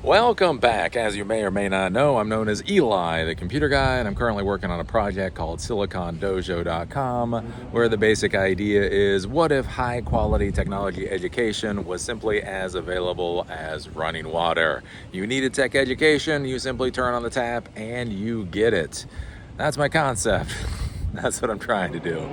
Welcome back. As you may or may not know, I'm known as Eli, the computer guy, and I'm currently working on a project called SiliconDojo.com, where the basic idea is, what if high quality technology education was simply as available as running water? You need a tech education, you simply turn on the tap and you get it. That's my concept. That's what I'm trying to do.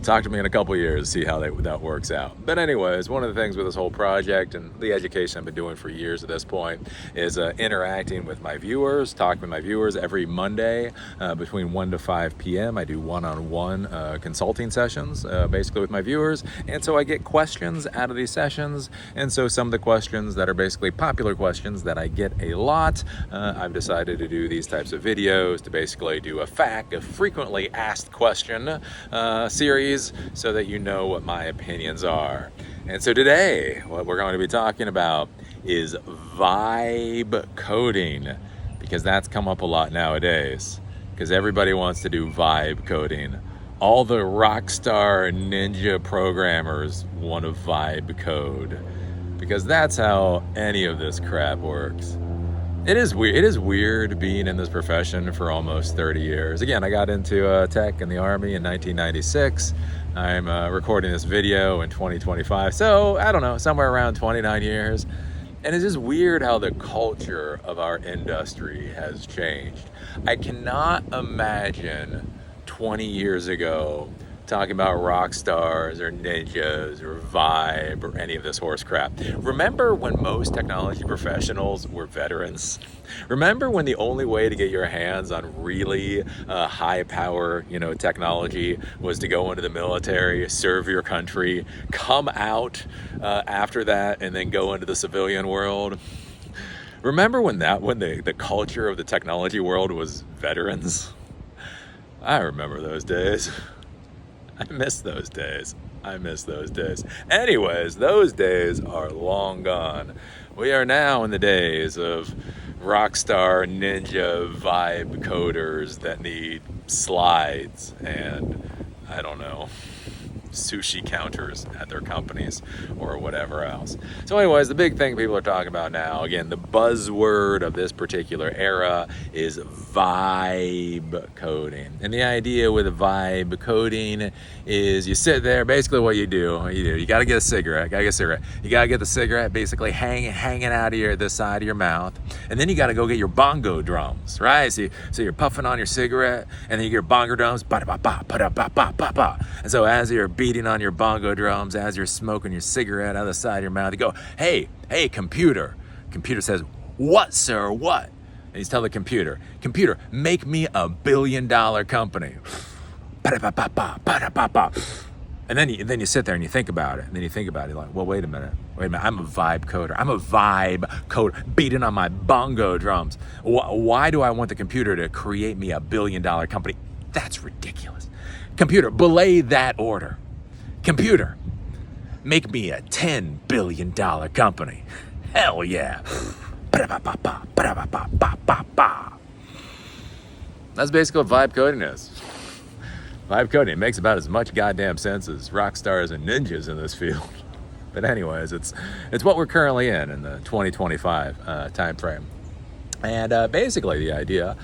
Talk to me in a couple years, see how that works out. But anyways, one of the things with this whole project and the education I've been doing for years at this point is interacting with my viewers, talking with my viewers every Monday between 1 to 5 p.m. I do one-on-one consulting sessions basically with my viewers. And so I get questions out of these sessions. And so some of the questions that are basically popular questions that I get a lot, I've decided to do these types of videos to basically do a frequently asked question series so that you know what my opinions are. And so today, what we're going to be talking about is vibe coding, because that's come up a lot nowadays, because everybody wants to do vibe coding. All the rock star ninja programmers want to vibe code, because that's how any of this crap works. It is weird being in this profession for almost 30 years. Again, I got into tech in the Army in 1996. I'm recording this video in 2025. So, I don't know, somewhere around 29 years. And it's just weird how the culture of our industry has changed. I cannot imagine 20 years ago talking about rock stars or ninjas or vibe or any of this horse crap. Remember when most technology professionals were veterans? Remember when the only way to get your hands on really high power, technology was to go into the military, serve your country, come out after that, and then go into the civilian world? Remember when the culture of the technology world was veterans? I remember those days. I miss those days. Anyways, those days are long gone. We are now in the days of rockstar ninja vibe coders that need slides and, I don't know, sushi counters at their companies or whatever else. So anyways, the big thing people are talking about now, again, the buzzword of this particular era is vibe coding. And the idea with vibe coding is you sit there, basically what you do, you gotta get a cigarette, you gotta get the cigarette basically hanging out of the side of your mouth, and then you gotta go get your bongo drums, right? So you're puffing on your cigarette, and then you get your bongo drums, ba-da-ba-ba, and so as you're beating on your bongo drums, as you're smoking your cigarette out of the side of your mouth, you go, hey, computer. Computer says, what, sir, what? And he's telling the computer, make me $1 billion company. And then you sit there and you think about it. And then you think about it, like, well, wait a minute. I'm a vibe coder. Beating on my bongo drums. Why do I want the computer to create me $1 billion company? That's ridiculous. Computer, belay that order. Computer, make me a $10 billion company. Hell yeah. That's basically what vibe coding is. Vibe coding makes about as much goddamn sense as rock stars and ninjas in this field. But anyways, it's what we're currently in the 2025 time frame. And basically the idea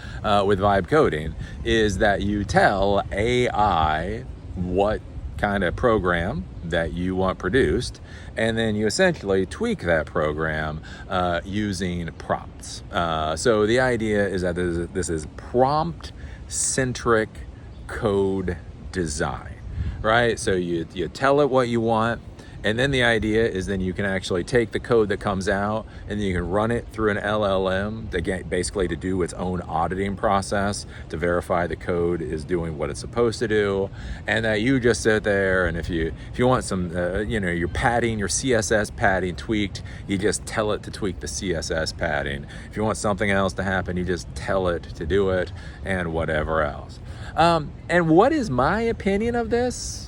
with vibe coding is that you tell AI what kind of program that you want produced, and then you essentially tweak that program using prompts. So the idea is that this is prompt-centric code design, right? So you tell it what you want, and then the idea is then you can actually take the code that comes out and then you can run it through an LLM to get basically to do its own auditing process to verify the code is doing what it's supposed to do. And that you just sit there, and if you want some, your padding, your CSS padding tweaked, you just tell it to tweak the CSS padding. If you want something else to happen, you just tell it to do it, and whatever else. And what is my opinion of this?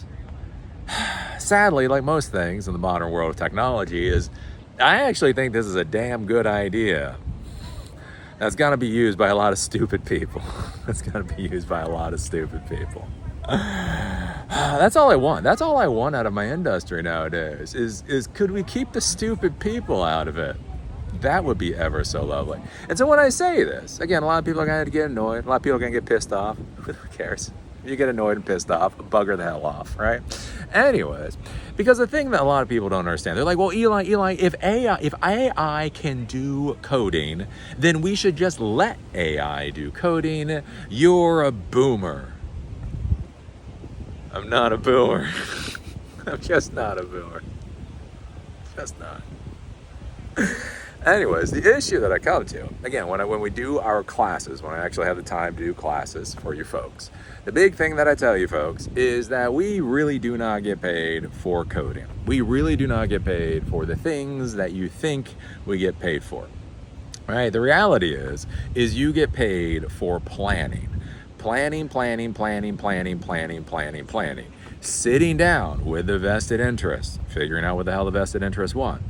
Sadly, like most things in the modern world of technology, is I actually think this is a damn good idea. That's got to be used by a lot of stupid people. That's all I want. That's all I want out of my industry nowadays is could we keep the stupid people out of it? That would be ever so lovely. And so when I say this, again, a lot of people are going to get annoyed. A lot of people are going to get pissed off. Who cares? You get annoyed and pissed off, bugger the hell off, right? Anyways, because the thing that a lot of people don't understand, they're like, well, Eli, if AI can do coding, then we should just let AI do coding. You're a boomer. I'm not a boomer. I'm just not a boomer. Just not. Anyways, the issue that I come to, again, when we do our classes, when I actually have the time to do classes for you folks, the big thing that I tell you folks is that we really do not get paid for coding. We really do not get paid for the things that you think we get paid for. Right? The reality is you get paid for planning. Planning. Sitting down with the vested interests, figuring out what the hell the vested interests want,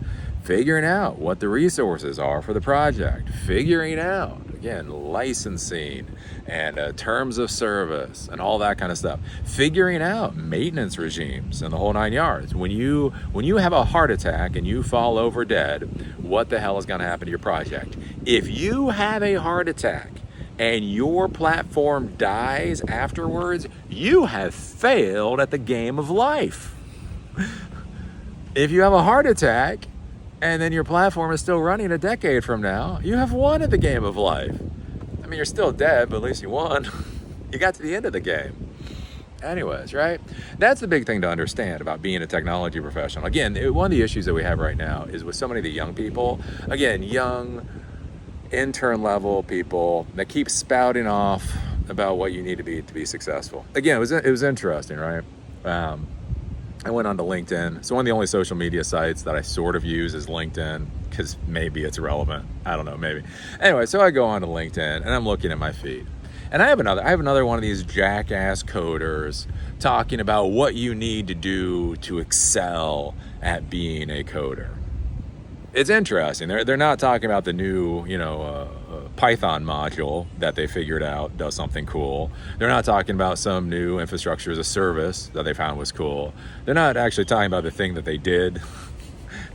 figuring out what the resources are for the project, figuring out, again, licensing and terms of service and all that kind of stuff, figuring out maintenance regimes and the whole 9 yards. When you have a heart attack and you fall over dead, what the hell is going to happen to your project? If you have a heart attack and your platform dies afterwards, you have failed at the game of life. If you have a heart attack and then your platform is still running a decade from now, you have won at the game of life. I mean, you're still dead, but at least you won. You got to the end of the game. Anyways, right? That's the big thing to understand about being a technology professional. Again, one of the issues that we have right now is with so many of the young people, again, young intern level people that keep spouting off about what you need to be successful. Again, it was interesting, right? I went onto LinkedIn. So one of the only social media sites that I sort of use is LinkedIn, because maybe it's relevant. I don't know, maybe. Anyway, so I go onto LinkedIn and I'm looking at my feed. And I have another one of these jackass coders talking about what you need to do to excel at being a coder. It's interesting. They're not talking about the new, Python module that they figured out does something cool. They're not talking about some new infrastructure as a service that they found was cool. They're not actually talking about the thing that they did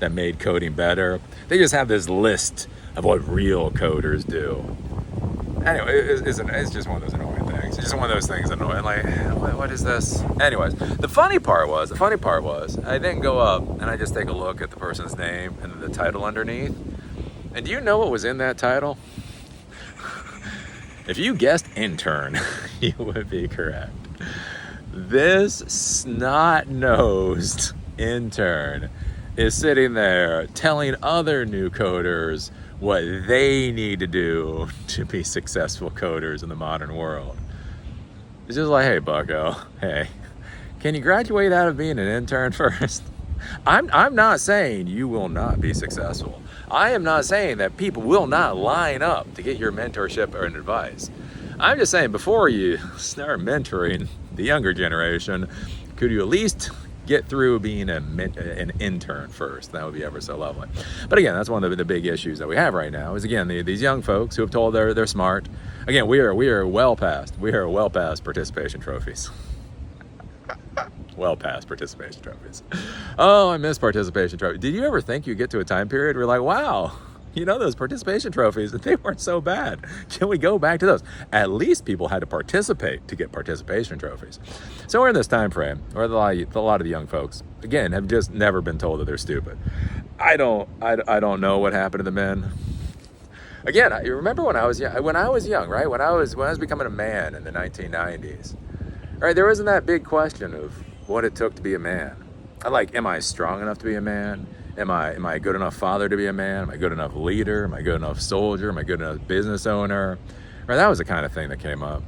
that made coding better. They just have this list of what real coders do. Anyway, it's just one of those annoying things. It's just one of those things annoying. Like, what is this? Anyways, the funny part was, I then go up and I just take a look at the person's name and the title underneath. And do you know what was in that title? If you guessed intern, you would be correct. This snot-nosed intern is sitting there telling other new coders what they need to do to be successful coders in the modern world. It's just like, hey, bucko, hey, can you graduate out of being an intern first? I'm not saying you will not be successful. I am not saying that people will not line up to get your mentorship or advice. I'm just saying, before you start mentoring the younger generation, could you at least get through being an intern first? That would be ever so lovely. But again, that's one of the big issues that we have right now is, again, these young folks who have told they're smart. Again, we are well past participation trophies. Well past participation trophies. Oh, I miss participation trophies. Did you ever think you get to a time period where you're like, wow, those participation trophies, they weren't so bad. Can we go back to those? At least people had to participate to get participation trophies. So we're in this time frame where a lot of the young folks, again, have just never been told that they're stupid. I don't know what happened to the men. Again, I remember when I was young, right? When I was becoming a man in the 1990s, right? There wasn't that big question of what it took to be a man. Am I strong enough to be a man? Am I a good enough father to be a man? Am I a good enough leader? Am I a good enough soldier? Am I a good enough business owner? Right, that was the kind of thing that came up.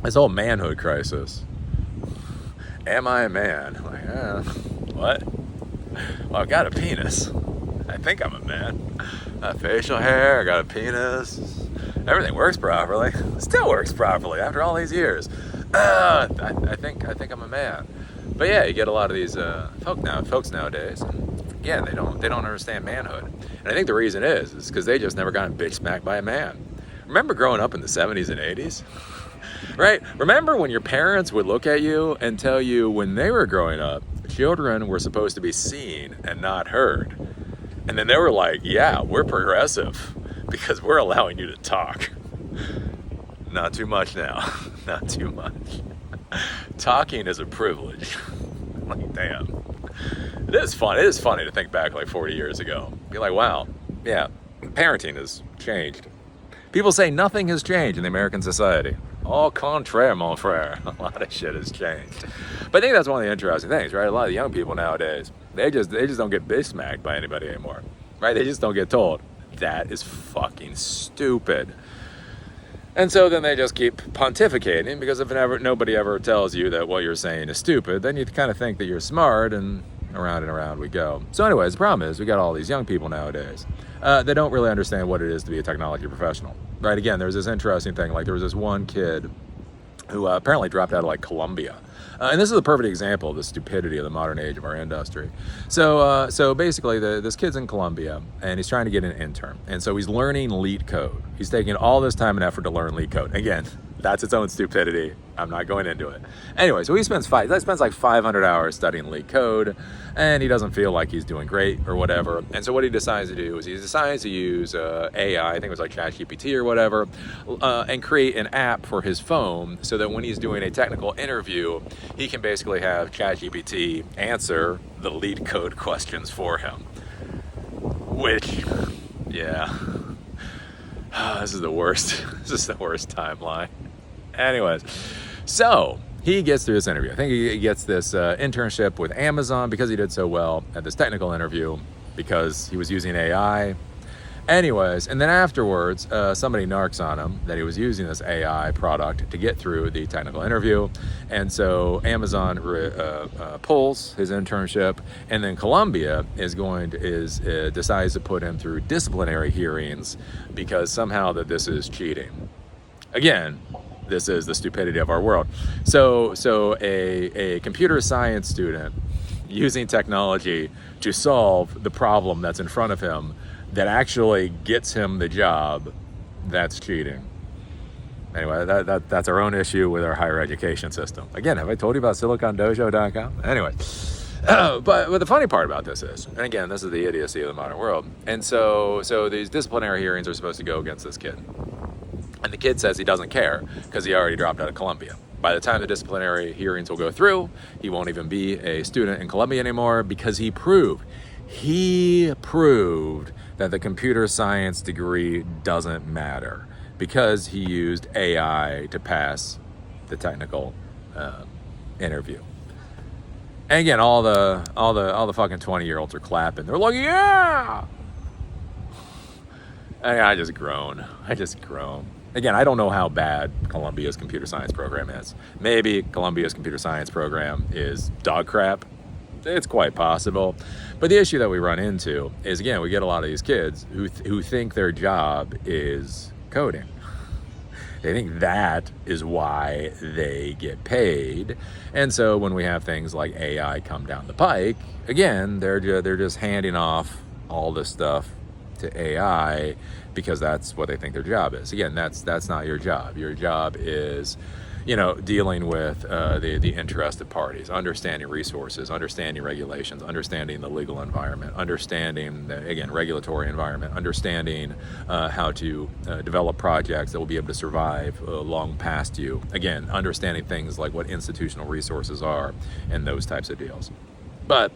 This whole manhood crisis. Am I a man? What? Well, I've got a penis. I think I'm a man. I have facial hair, I got a penis. Everything works properly. Still works properly after all these years. I think I'm a man. But yeah, you get a lot of these folks nowadays. And again, they don't understand manhood. And I think the reason is because they just never gotten bitch smacked by a man. Remember growing up in the 70s and 80s? Right? Remember when your parents would look at you and tell you when they were growing up, children were supposed to be seen and not heard. And then they were like, yeah, we're progressive because we're allowing you to talk. Not too much now. Not too much. Talking is a privilege. Like, damn. It is fun. It is funny to think back like 40 years ago. Be like, wow, yeah, parenting has changed. People say nothing has changed in the American society. Au contraire, mon frère. A lot of shit has changed. But I think that's one of the interesting things, right? A lot of young people nowadays, they just don't get bismacked by anybody anymore, right? They just don't get told, that is fucking stupid. And so then they just keep pontificating, because if nobody ever tells you that what you're saying is stupid, then you kind of think that you're smart, and around we go. So anyways, the problem is we got all these young people nowadays that don't really understand what it is to be a technology professional, right? Again, there's this interesting thing, like there was this one kid who apparently dropped out of like Columbia. And this is a perfect example of the stupidity of the modern age of our industry. So basically, this kid's in Columbia, and he's trying to get an intern. And so he's learning LEET code. He's taking all this time and effort to learn LEET code. Again, that's its own stupidity. I'm not going into it. Anyway, so he spends like 500 hours studying LEET code, and he doesn't feel like he's doing great or whatever. And so what he decides to do is he decides to use AI, I think it was like ChatGPT or whatever, and create an app for his phone so that when he's doing a technical interview, he can basically have ChatGPT answer the LEET code questions for him. Which, yeah, this is the worst. This is the worst timeline. Anyways, so he gets through this interview. I think he gets this internship with Amazon because he did so well at this technical interview because he was using AI. Anyways, and then afterwards, somebody narcs on him that he was using this AI product to get through the technical interview. And so Amazon pulls his internship, and then Columbia decides to put him through disciplinary hearings because somehow that this is cheating. Again, this is the stupidity of our world. So a computer science student using technology to solve the problem that's in front of him that actually gets him the job, that's cheating. Anyway, that's our own issue with our higher education system. Again, have I told you about SiliconDojo.com? Anyway, but the funny part about this is, and again, this is the idiocy of the modern world, and so these disciplinary hearings are supposed to go against this kid. And the kid says he doesn't care because he already dropped out of Columbia. By the time the disciplinary hearings will go through, he won't even be a student in Columbia anymore because he proved that the computer science degree doesn't matter because he used AI to pass the technical interview. And again, all the fucking 20-year-olds are clapping. They're like, yeah! And I just groan. Again, I don't know how bad Columbia's computer science program is. Maybe Columbia's computer science program is dog crap. It's quite possible. But the issue that we run into is, again, we get a lot of these kids who think their job is coding. They think that is why they get paid. And so when we have things like AI come down the pike, again, they're just handing off all this stuff to AI because that's what they think their job is. Again, that's not your job. Your job is, dealing with the interested parties, understanding resources, understanding regulations, understanding the legal environment, understanding the, regulatory environment, understanding how to develop projects that will be able to survive long past you. Again, understanding things like what institutional resources are and those types of deals. But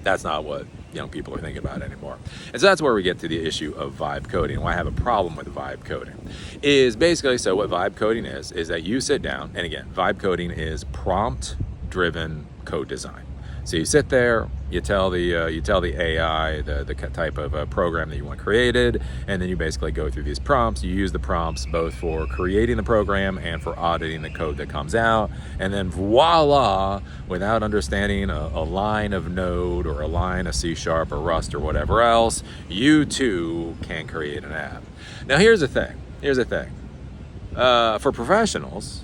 that's not what young people are thinking about anymore. And so that's where we get to the issue of vibe coding. Why I have a problem with vibe coding is basically, so what vibe coding is that you sit down, and again, vibe coding is prompt-driven code design. So you sit there, you tell the AI the type of program that you want created, and then you basically go through these prompts. You use the prompts both for creating the program and for auditing the code that comes out, and then voila, without understanding a line of Node or a line of C# or Rust or whatever else, you too can create an app. Now here's the thing. For professionals,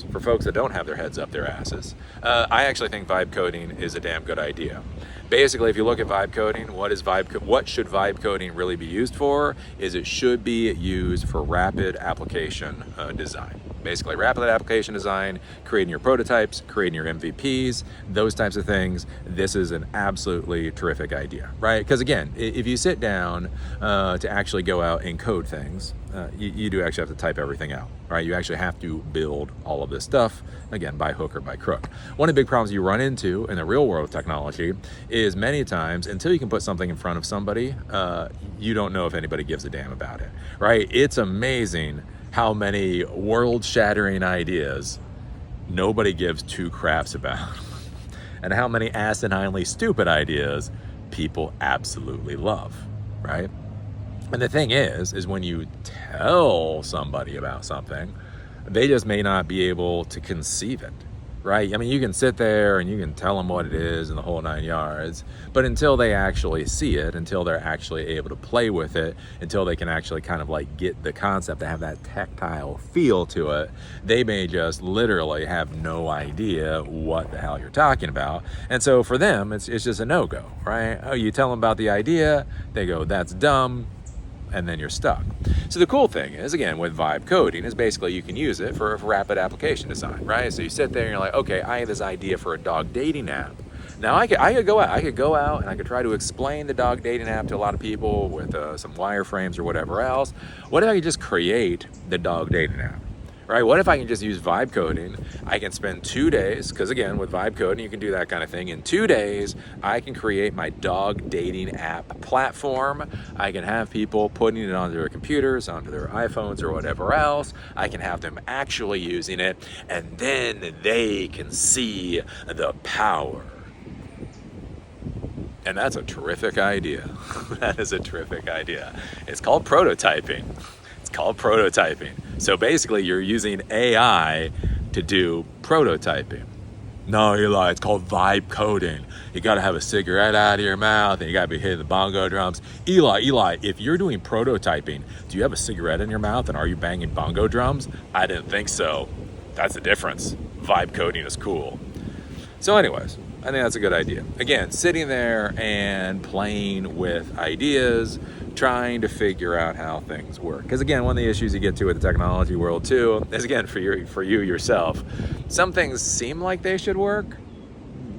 for folks that don't have their heads up their asses, I actually think vibe coding is a damn good idea. Basically, if you look at vibe coding, what should vibe coding really be used for? Is it should be used for rapid application design. basically rapid application design, creating your prototypes, creating your MVPs, those types of things. This is an absolutely terrific idea, right? Because again, if you sit down to actually go out and code things, you do actually have to type everything out, right? You actually have to build all of this stuff, again, by hook or by crook. One of the big problems you run into in the real world of technology is many times, until you can put something in front of somebody, you don't know if anybody gives a damn about it, right? It's amazing how many world-shattering ideas nobody gives two craps about, and how many asininely stupid ideas people absolutely love, right? And the thing is when you tell somebody about something, they just may not be able to conceive it, right? I mean, you can sit there and you can tell them what it is and the whole 9 yards, but until they actually see it, until they're actually able to play with it, until they can actually kind of like get the concept to have that tactile feel to it, they may just literally have no idea what the hell you're talking about. And so for them, it's just a no-go, right? Oh, you tell them about the idea, they go, that's dumb, and then you're stuck. So the cool thing is, again, with vibe coding is basically you can use it for rapid application design, right? So you sit there and you're like, okay, I have this idea for a dog dating app. Now I could go out and I could try to explain the dog dating app to a lot of people with some wireframes or whatever else. What if I could just create the dog dating app? Right? What if I can just use vibe coding? I can spend 2 days, because again, with vibe coding, you can do that kind of thing. In 2 days, I can create my dog dating app platform. I can have people putting it onto their computers, onto their iPhones or whatever else. I can have them actually using it, and then they can see the power. And that's a terrific idea. That is a terrific idea. It's called prototyping. It's called prototyping. So basically you're using AI to do prototyping. No, Eli, it's called vibe coding. You gotta have a cigarette out of your mouth and you gotta be hitting the bongo drums. Eli, if you're doing prototyping, do you have a cigarette in your mouth and are you banging bongo drums? I didn't think so. That's the difference. Vibe coding is cool. So anyways, I think that's a good idea. Again, sitting there and playing with ideas, trying to figure out how things work. Because again, one of the issues you get to with the technology world too is, again, for you yourself, some things seem like they should work,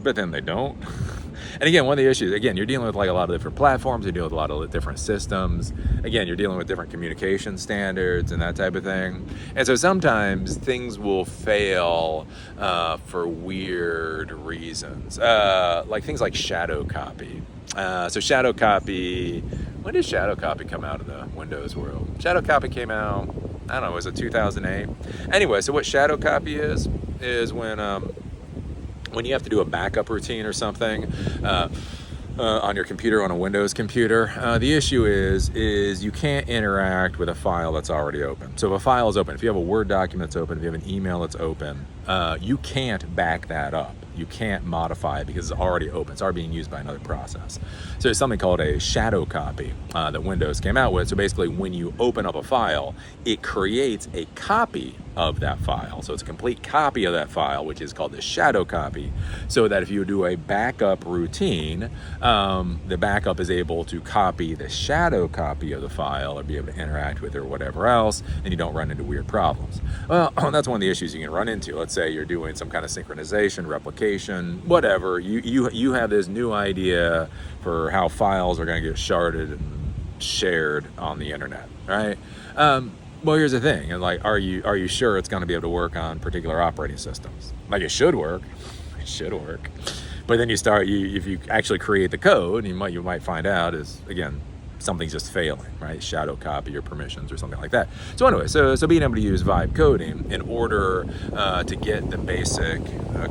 but then they don't. And again, one of the issues, again, you're dealing with like a lot of different platforms, you're dealing with a lot of different systems. Again, you're dealing with different communication standards and that type of thing. And so sometimes things will fail for weird reasons, like things like shadow copy. So shadow copy, when did shadow copy come out of the Windows world? Shadow copy came out, I don't know, was it 2008? Anyway, so what shadow copy is when you have to do a backup routine or something on your computer, on a Windows computer, the issue is you can't interact with a file that's already open. So if a file is open, if you have a Word document that's open, if you have an email that's open, you can't back that up. You can't modify it because it's already open. It's already being used by another process. So there's something called a shadow copy that Windows came out with. So basically when you open up a file, it creates a copy of that file. So it's a complete copy of that file, which is called the shadow copy, so that if you do a backup routine, the backup is able to copy the shadow copy of the file or be able to interact with it or whatever else, and you don't run into weird problems. Well, that's one of the issues you can run into. Let's say you're doing some kind of synchronization, replication, whatever. You have this new idea for how files are going to get sharded and shared on the internet, right? Well, here's the thing, and like, are you sure it's going to be able to work on particular operating systems? Like, it should work. It should work. But then if you actually create the code, you might find out is, again, something's just failing, right? Shadow copy or permissions or something like that. So anyway, so being able to use vibe coding in order to get the basic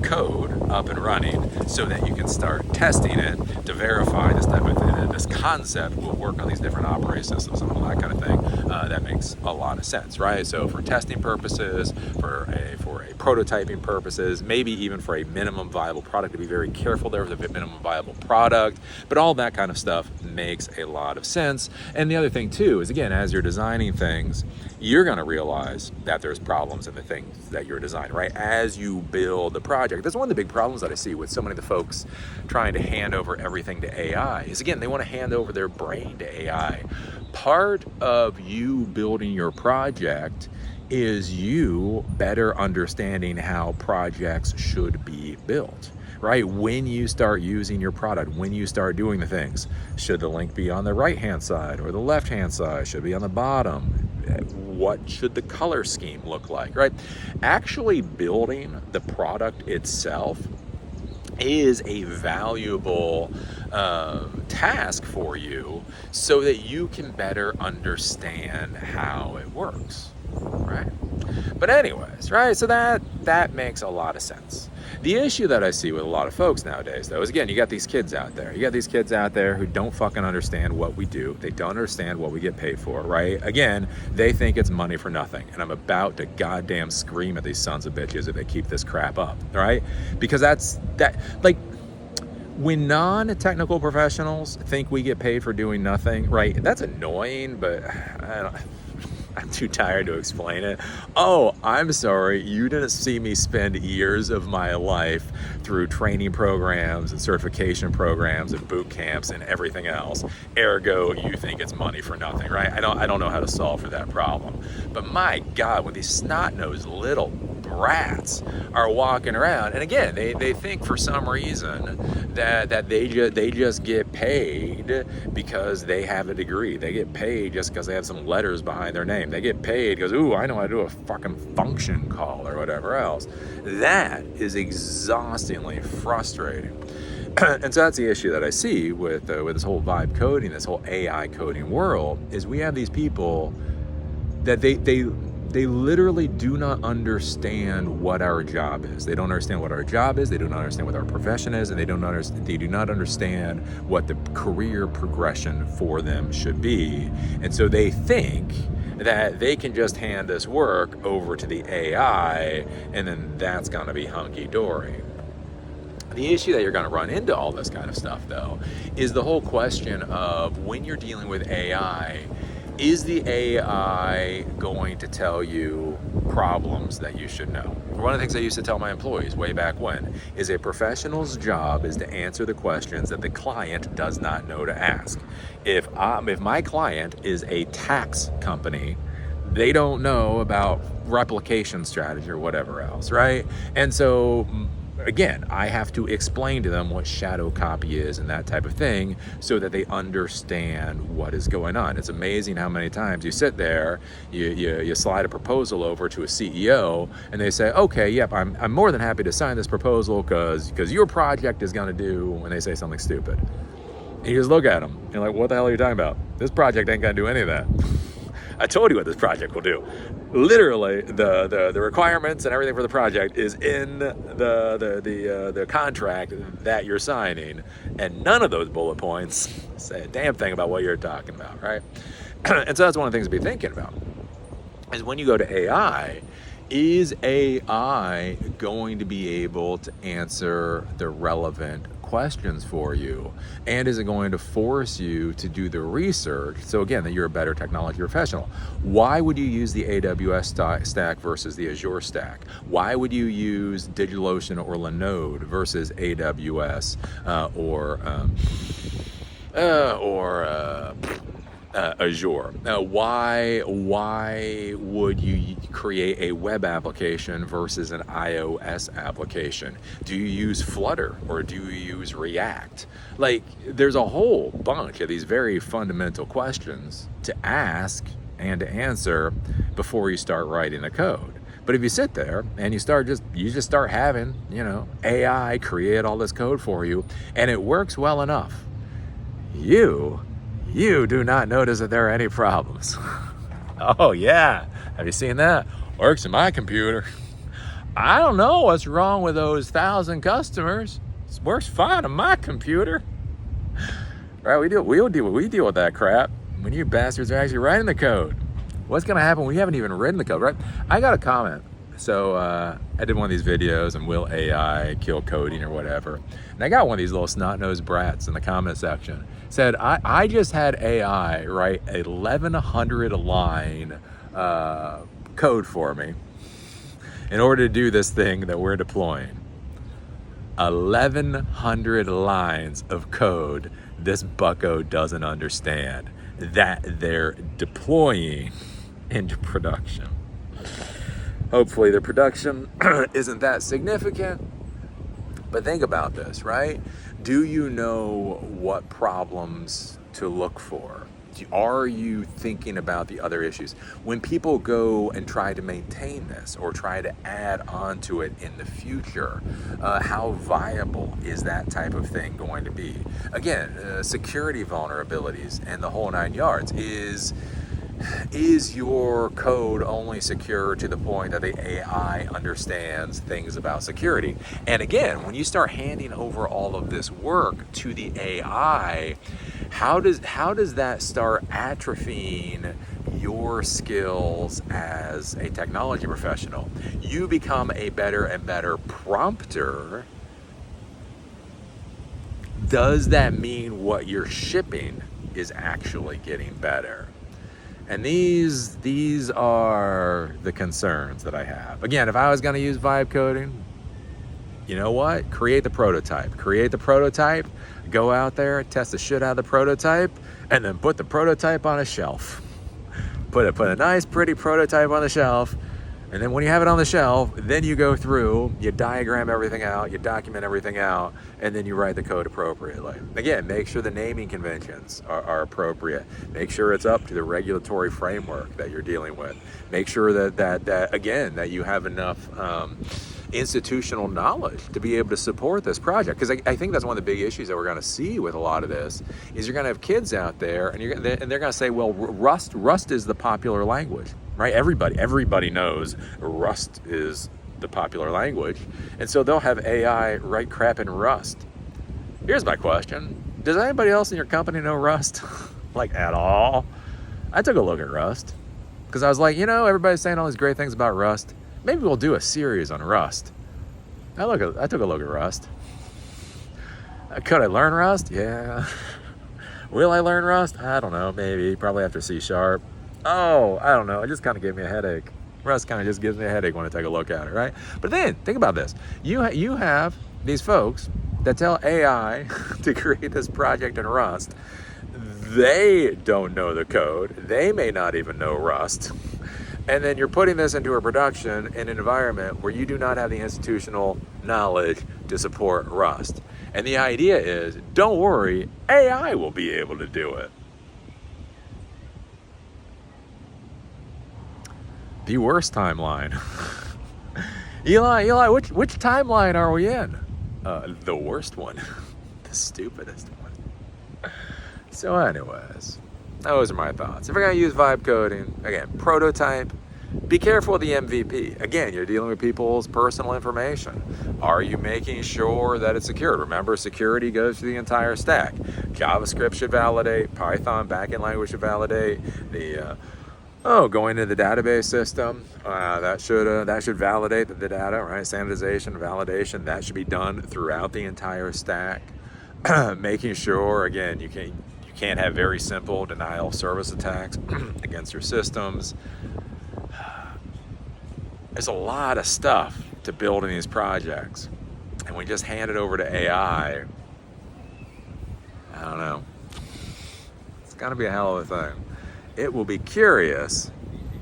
code up and running so that you can start testing it to verify this type of thing, this concept will work on these different operating systems and all that kind of thing, that makes a lot of sense, right? So for testing purposes, for a prototyping purposes, maybe even for a minimum viable product, to be very careful there with a minimum viable product, but all that kind of stuff makes a lot of sense. And the other thing too is, again, as you're designing things, you're going to realize that there's problems in the things that you're designing, right? As you build the project. That's one of the big problems that I see with so many of the folks trying to hand over everything to AI is, again, they want to hand over their brain to AI. Part of you building your project is you better understanding how projects should be built, right? When you start using your product, when you start doing the things, should the link be on the right-hand side or the left-hand side? Should it be on the bottom? What should the color scheme look like, right? Actually building the product itself is a valuable task for you so that you can better understand how it works, right? But anyways, right, so that makes a lot of sense. The issue that I see with a lot of folks nowadays, though, is again, you got these kids out there. You got these kids out there who don't fucking understand what we do. They don't understand what we get paid for, right? Again, they think it's money for nothing. And I'm about to goddamn scream at these sons of bitches if they keep this crap up, right? Because when non-technical professionals think we get paid for doing nothing, right? That's annoying, but I'm too tired to explain it. Oh, I'm sorry, you didn't see me spend years of my life through training programs and certification programs and boot camps and everything else. Ergo, you think it's money for nothing, right? I don't know how to solve for that problem. But my God, when these snot-nosed little brats are walking around, and again, they think for some reason that they just get paid because they have a degree. They get paid just because they have some letters behind their name. They get paid because, ooh, I know how to do a fucking function call or whatever else. That is exhaustingly frustrating. And so that's the issue that I see with this whole vibe coding, this whole AI coding world, is we have these people that they literally do not understand what our job is. They don't understand what our job is. They do not understand what our profession is, and they do not understand what the career progression for them should be. And so they think that they can just hand this work over to the AI, and then that's going to be hunky-dory. The issue that you're going to run into all this kind of stuff, though, is the whole question of when you're dealing with AI, is the AI going to tell you problems that you should know? One of the things I used to tell my employees way back when is a professional's job is to answer the questions that the client does not know to ask. If my client is a tax company, they don't know about replication strategy or whatever else, right? And so again, I have to explain to them what shadow copy is and that type of thing so that they understand what is going on. It's amazing how many times you sit there, you slide a proposal over to a CEO and they say, okay, yep, I'm more than happy to sign this proposal because your project is going to do, when they say something stupid. And you just look at them and you're like, what the hell are you talking about? This project ain't going to do any of that. I told you what this project will do. Literally, the requirements and everything for the project is in the contract that you're signing, and none of those bullet points say a damn thing about what you're talking about, right? And so that's one of the things to be thinking about, is when you go to AI, is AI going to be able to answer the relevant questions for you? And is it going to force you to do the research so again that you're a better technology professional? Why would you use the AWS stack versus the Azure stack? Why would you use DigitalOcean or Linode versus AWS or Azure? Why would you create a web application versus an iOS application? Do you use Flutter or do you use React? Like, there's a whole bunch of these very fundamental questions to ask and to answer before you start writing the code. But if you sit there and you just start having, AI create all this code for you, and it works well enough, you do not notice that there are any problems. Oh yeah, have you seen that? Works in my computer. I don't know what's wrong with those 1,000 customers. It works fine on my computer. Right, we deal with that crap when you bastards are actually writing the code. What's gonna happen when we haven't even written the code, right? I got a comment. So I did one of these videos, and will AI kill coding or whatever? And I got one of these little snot-nosed brats in the comment section. Said, I just had AI write a 1,100 line code for me in order to do this thing that we're deploying. 1,100 lines of code this bucko doesn't understand that they're deploying into production. Hopefully the production isn't that significant. But think about this, right? Do you know what problems to look for? Are you thinking about the other issues? When people go and try to maintain this or try to add on to it in the future, how viable is that type of thing going to be? Again, security vulnerabilities and the whole 9 yards. Is your code only secure to the point that the AI understands things about security? And again, when you start handing over all of this work to the AI, how does that start atrophying your skills as a technology professional? You become a better and better prompter. Does that mean what you're shipping is actually getting better? And these are the concerns that I have. Again, if I was going to use vibe coding, you know what? Create the prototype. Go out there, test the shit out of the prototype, and then put the prototype on a shelf. Put a nice, pretty prototype on the shelf. And then when you have it on the shelf, then you go through, you diagram everything out, you document everything out, and then you write the code appropriately. Again, make sure the naming conventions are appropriate. Make sure it's up to the regulatory framework that you're dealing with. Make sure that you have enough institutional knowledge to be able to support this project. Because I think that's one of the big issues that we're going to see with a lot of this is you're going to have kids out there and they're going to say, well, Rust is the popular language. Right? Everybody knows Rust is the popular language. And so they'll have AI write crap in Rust. Here's my question. Does anybody else in your company know Rust? Like at all? I took a look at Rust because I was like, everybody's saying all these great things about Rust. Maybe we'll do a series on Rust. I took a look at Rust. Could I learn Rust? Yeah. Will I learn Rust? I don't know. Maybe. Probably after C#. Oh, I don't know. It just kind of gave me a headache. Rust kind of just gives me a headache when I take a look at it, right? But then, think about this. You have these folks that tell AI to create this project in Rust. They don't know the code. They may not even know Rust. And then you're putting this into a production in an environment where you do not have the institutional knowledge to support Rust. And the idea is, don't worry, AI will be able to do it. The worst timeline. Eli, which timeline are we in? The worst one. The stupidest one. So anyways, those are my thoughts. If you're going to use vibe coding, again, prototype, be careful with the MVP. Again, you're dealing with people's personal information. Are you making sure that it's secured? Remember, security goes through the entire stack. JavaScript should validate. Python backend language should validate. Going to the database system, that should validate the data, right? Sanitization, validation, that should be done throughout the entire stack. Making sure, again, you can't have very simple denial of service attacks against your systems. There's a lot of stuff to build in these projects, and we just hand it over to AI. I don't know. It's gonna be a hell of a thing. It will be curious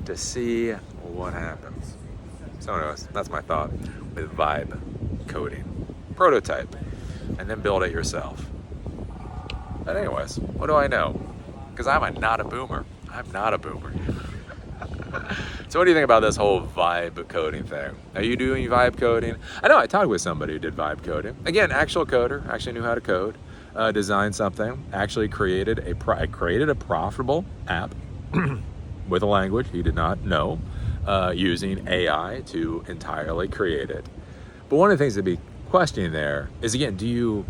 to see what happens. So anyways, that's my thought with vibe coding. Prototype, and then build it yourself. But anyways, what do I know? Because I'm not a boomer. So what do you think about this whole vibe coding thing? Are you doing vibe coding? I know I talked with somebody who did vibe coding. Again, actual coder, actually knew how to code, designed something, actually created a profitable app with a language he did not know, using AI to entirely create it. But one of the things to be questioning there is, again,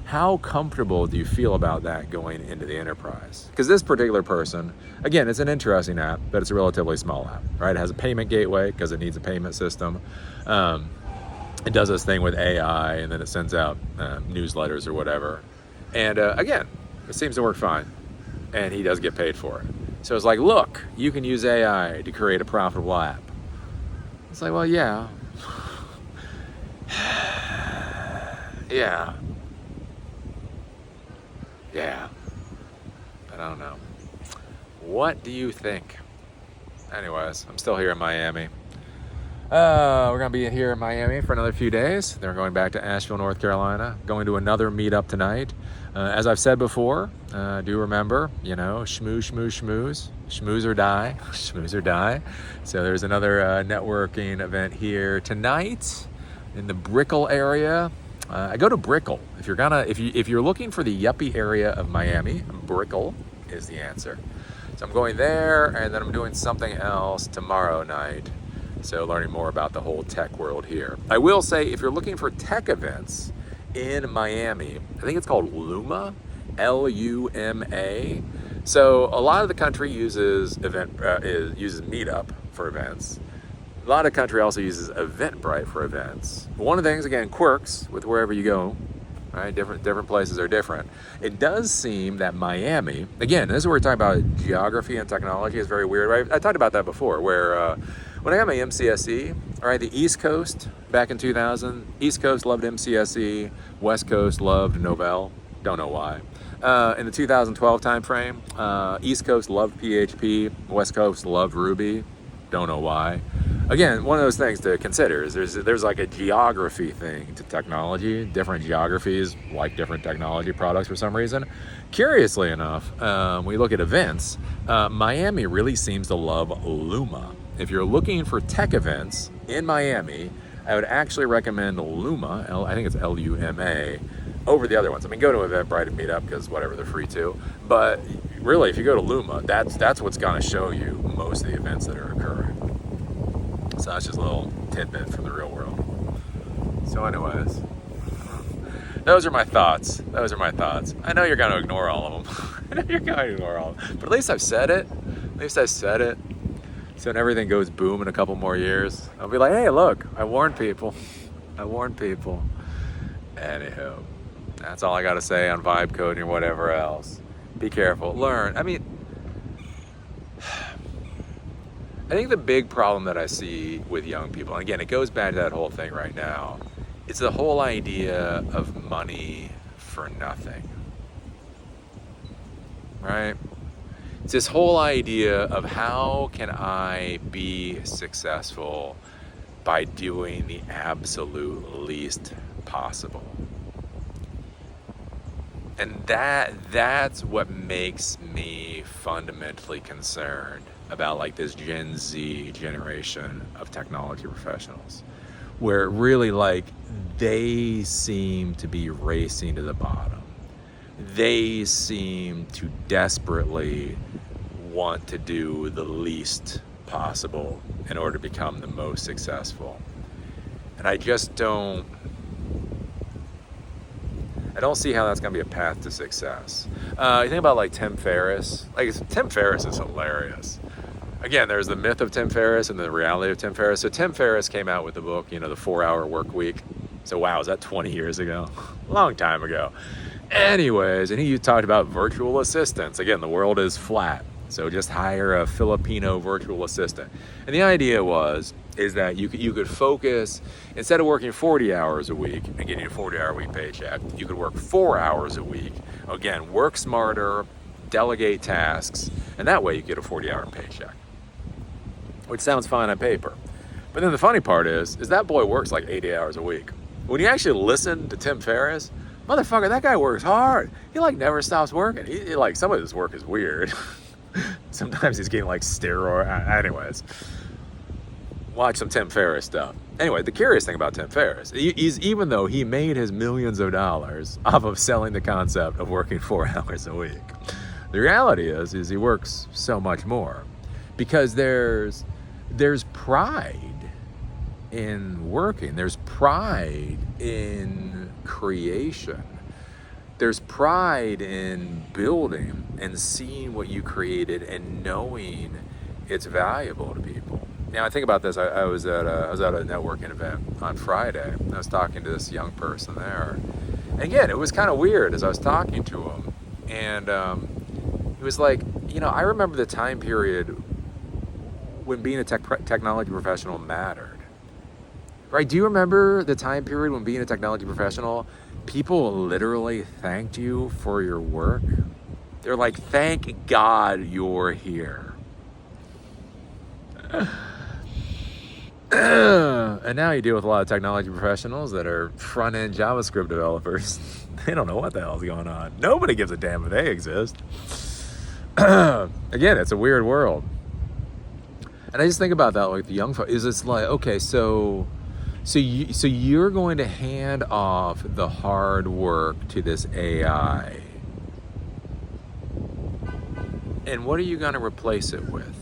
how comfortable do you feel about that going into the enterprise? Because this particular person, again, it's an interesting app, but it's a relatively small app, right? It has a payment gateway because it needs a payment system. It does this thing with AI, and then it sends out newsletters or whatever. And again, it seems to work fine, and he does get paid for it. So it's like, look, you can use AI to create a profitable app. It's like, well, yeah. Yeah, but I don't know. What do you think? Anyways, I'm still here in Miami. We're going to be here in Miami for another few days. Then we're going back to Asheville, North Carolina. Going to another meetup tonight. As I've said before, do remember, schmooze, schmooze, schmooze. Schmooze or die. Schmooze or die. So there's another networking event here tonight in the Brickell area. I go to Brickell. If you're looking for the yuppie area of Miami, Brickell is the answer. So I'm going there, and then I'm doing something else tomorrow night. So learning more about the whole tech world here. I will say, if you're looking for tech events in Miami, I think it's called Luma, Luma. So a lot of the country uses Meetup for events. A lot of country also uses Eventbrite for events. One of the things, again, quirks with wherever you go, right? Different places are different. It does seem that Miami, again, this is where we're talking about geography and technology, is very weird, right? I talked about that before, where when I got my MCSE, all right, the East Coast back in 2000, East Coast loved MCSE, West Coast loved Novell, don't know why. In the 2012 timeframe, East Coast loved PHP, West Coast loved Ruby, don't know why. Again, one of those things to consider is there's like a geography thing to technology. Different geographies like different technology products for some reason. Curiously enough, when you look at events, Miami really seems to love Luma. If you're looking for tech events in Miami, I would actually recommend Luma, I think it's Luma, over the other ones. I mean, go to Eventbrite and Meetup because whatever, they're free too. But really, if you go to Luma, that's what's going to show you most of the events that are occurring. So that's just a little tidbit from the real world. So anyways, those are my thoughts. I know you're going to ignore all of them. But at least I've said it. So when everything goes boom in a couple more years, I'll be like, hey, look, I warned people. Anywho, that's all I got to say on vibe coding or whatever else. Be careful. Learn. I think the big problem that I see with young people, and again, it goes back to that whole thing right now, it's the whole idea of money for nothing, right? It's this whole idea of how can I be successful by doing the absolute least possible. And that's what makes me fundamentally concerned about like this Gen Z generation of technology professionals, where really like they seem to be racing to the bottom. They seem to desperately want to do the least possible in order to become the most successful. And I don't see how that's going to be a path to success. You think about like Tim Ferriss. Like Tim Ferriss is hilarious. Again, there's the myth of Tim Ferriss and the reality of Tim Ferriss. So Tim Ferriss came out with the book, the 4-Hour Work Week. So wow, was that 20 years ago? Long time ago. Anyways, and he talked about virtual assistants. Again, the world is flat. So just hire a Filipino virtual assistant. And the idea is that you could focus, instead of working 40 hours a week and getting a 40-hour week paycheck, you could work 4 hours a week. Again, work smarter, delegate tasks, and that way you get a 40-hour paycheck, which sounds fine on paper. But then the funny part is that boy works like 80 hours a week. When you actually listen to Tim Ferriss, motherfucker, that guy works hard. He like never stops working. He like, some of his work is weird. Sometimes he's getting like steroid. Anyways, watch some Tim Ferriss stuff. Anyway, the curious thing about Tim Ferriss, even though he made his millions of dollars off of selling the concept of working 4 hours a week, the reality is he works so much more because there's pride in working. There's pride in creation. There's pride in building and seeing what you created and knowing it's valuable to people. Now, I think about this. I was at a networking event on Friday. I was talking to this young person there. And again, it was kind of weird as I was talking to him. And it was like, I remember the time period when being a technology professional mattered. Right? Do you remember the time period when being a technology professional, people literally thanked you for your work? They're like, thank God you're here. And now you deal with a lot of technology professionals that are front-end JavaScript developers. They don't know what the hell's going on. Nobody gives a damn if they exist. Again, it's a weird world. And I just think about that, like the young folks, is it's like, okay, so you're going to hand off the hard work to this AI. And what are you going to replace it with?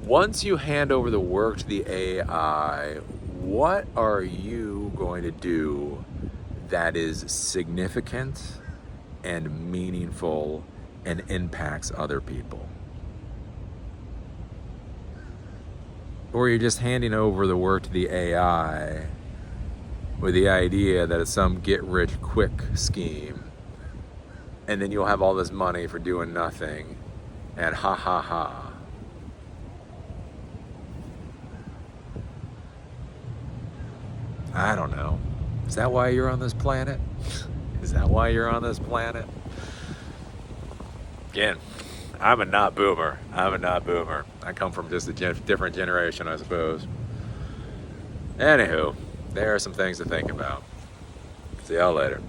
Once you hand over the work to the AI, what are you going to do that is significant and meaningful and impacts other people? Or you're just handing over the work to the AI with the idea that it's some get-rich-quick scheme, and then you'll have all this money for doing nothing, and ha ha ha. I don't know. Is that why you're on this planet? Is that why you're on this planet? Again, I'm a not boomer. I come from just a different generation, I suppose. Anywho, there are some things to think about. See y'all later.